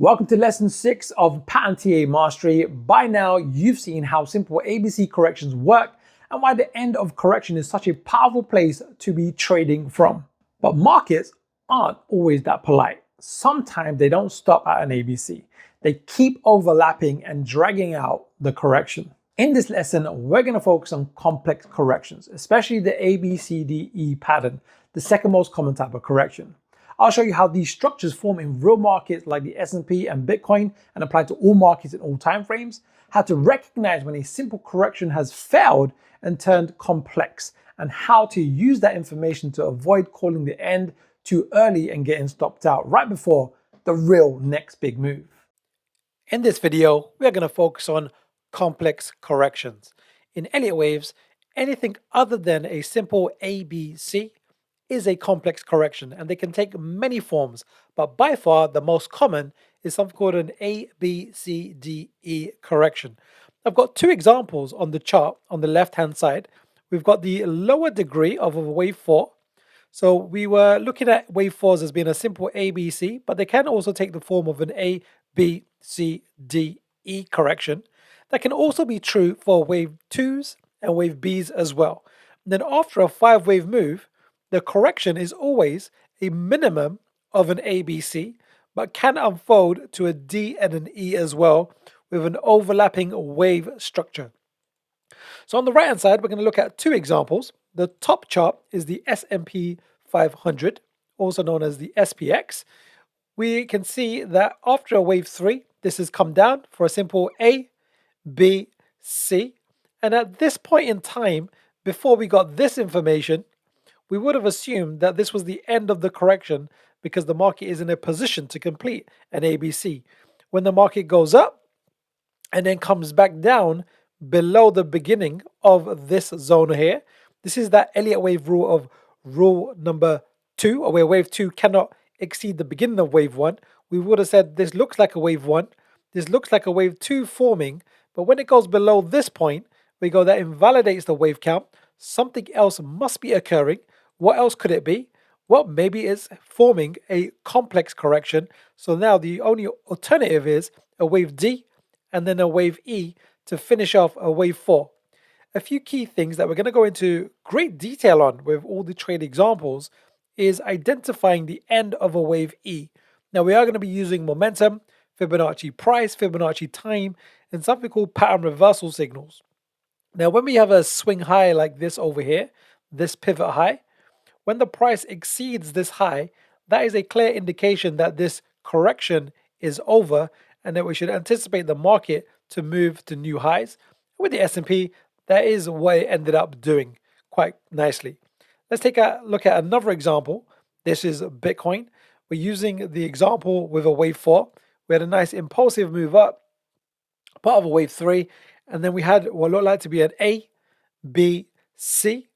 Welcome to lesson 6 of Pattern TA Mastery. By now, you've seen how simple ABC corrections work and why the end of correction is such a powerful place to be trading from. But markets aren't always that polite. Sometimes they don't stop at an ABC. They keep overlapping and dragging out the correction. In this lesson, we're going to focus on complex corrections, especially the ABCDE pattern, the second most common type of correction. I'll show you how these structures form in real markets like the S&P and Bitcoin and apply to all markets in all time frames, how to recognize when a simple correction has failed and turned complex, and how to use that information to avoid calling the end too early and getting stopped out right before the real next big move. In this video, we're going to focus on complex corrections. In Elliott waves, anything other than a simple ABC is a complex correction, and they can take many forms, but by far the most common is something called an ABCDE correction. I've got two examples on the chart on the left hand side. We've got the lower degree of a wave 4. So we were looking at wave 4s as being a simple ABC, but they can also take the form of an ABCDE correction. That can also be true for wave 2s and wave Bs as well. And then after a 5-wave move, the correction is always a minimum of an ABC, but can unfold to a D and an E as well with an overlapping wave structure. So on the right hand side, we're going to look at two examples. The top chart is the S&P 500, also known as the SPX. We can see that after a wave 3, this has come down for a simple A, B, C. And at this point in time, before we got this information, we would have assumed that this was the end of the correction because the market is in a position to complete an ABC. When the market goes up and then comes back down below the beginning of this zone here, this is that Elliott wave rule of rule number 2, or where wave 2 cannot exceed the beginning of wave 1. We would have said this looks like a wave 1, this looks like a wave 2 forming, but when it goes below this point, we go that invalidates the wave count. Something else must be occurring. What else could it be? Well, maybe it's forming a complex correction. So now the only alternative is a wave D and then a wave E to finish off a wave 4. A few key things that we're going to go into great detail on with all the trade examples is identifying the end of a wave E. Now we are going to be using momentum, Fibonacci price, Fibonacci time, and something called pattern reversal signals. Now when we have a swing high like this over here, this pivot high, when the price exceeds this high, that is a clear indication that this correction is over and that we should anticipate the market to move to new highs. With the S&P, that is what it ended up doing quite nicely. Let's take a look at another example. This is Bitcoin. We're using the example with a wave 4. We had a nice impulsive move up, part of a wave 3, and then we had what looked like to be an A, B, C.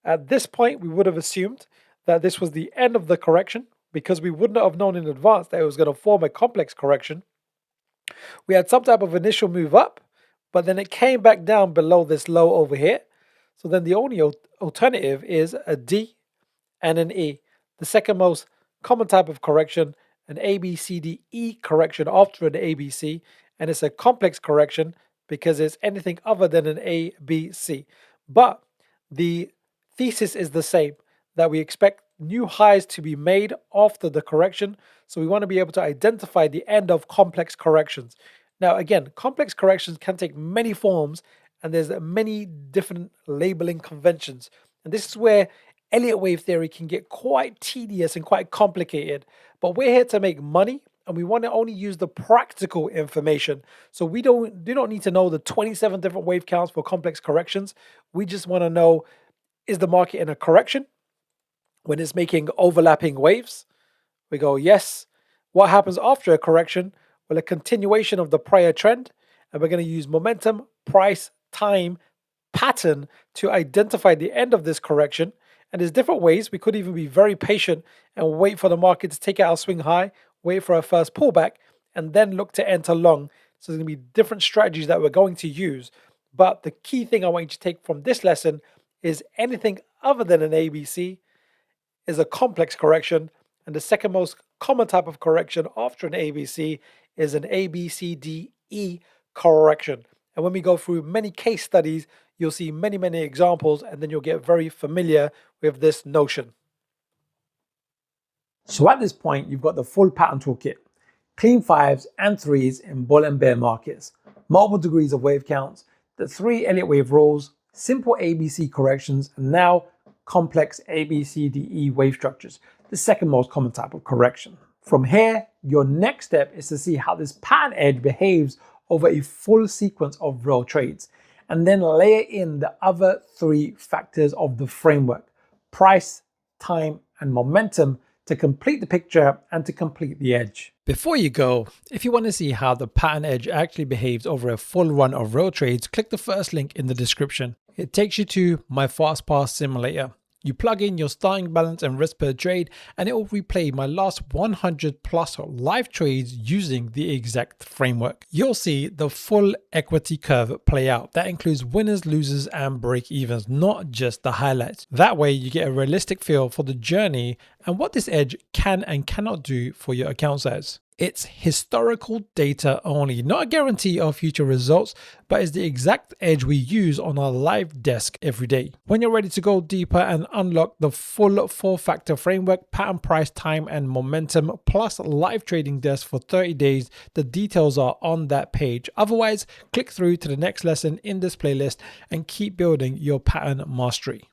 At this point, we would have assumed that this was the end of the correction because we would not have known in advance that it was going to form a complex correction. We had some type of initial move up, but then it came back down below this low over here. So then the only alternative is a D and an E. The second most common type of correction, an ABCDE correction after an ABC, and it's a complex correction because it's anything other than an ABC. But the thesis is the same, that we expect new highs to be made after the correction. So we want to be able to identify the end of complex corrections. Now, again, complex corrections can take many forms and there's many different labeling conventions. And this is where Elliott wave theory can get quite tedious and quite complicated. But we're here to make money and we want to only use the practical information. So we do not need to know the 27 different wave counts for complex corrections. We just want to know, is the market in a correction? When it's making overlapping waves, we go, yes. What happens after a correction? Well, a continuation of the prior trend. And we're going to use momentum, price, time, pattern to identify the end of this correction. And there's different ways. We could even be very patient and wait for the market to take out our swing high, wait for our first pullback, and then look to enter long. So there's going to be different strategies that we're going to use. But the key thing I want you to take from this lesson is anything other than an ABC is a complex correction, and the second most common type of correction after an ABC is an ABCDE correction. And when we go through many case studies, you'll see many examples, and then you'll get very familiar with this notion. So at this point, you've got the full pattern toolkit, clean 5s and 3s in bull and bear markets, multiple degrees of wave counts, the 3 Elliott wave rules, simple ABC corrections, and now complex ABCDE wave structures, the second most common type of correction. From here, your next step is to see how this pattern edge behaves over a full sequence of real trades, and then layer in the other 3 factors of the framework: price, time, and momentum, to complete the picture and to complete the edge. Before you go, if you want to see how the pattern edge actually behaves over a full run of real trades, click the first link in the description. It takes you to my FastPass simulator. You plug in your starting balance and risk per trade, and it will replay my last 100 plus live trades using the exact framework. You'll see the full equity curve play out. That includes winners, losers, and break evens, not just the highlights. That way you get a realistic feel for the journey and what this edge can and cannot do for your account size. It's historical data only, not a guarantee of future results, but is the exact edge we use on our live desk every day. When you're ready to go deeper and unlock the full 4-factor framework, pattern, price, time, and momentum, plus live trading desk for 30 days, the details are on that page. Otherwise, click through to the next lesson in this playlist and keep building your pattern mastery.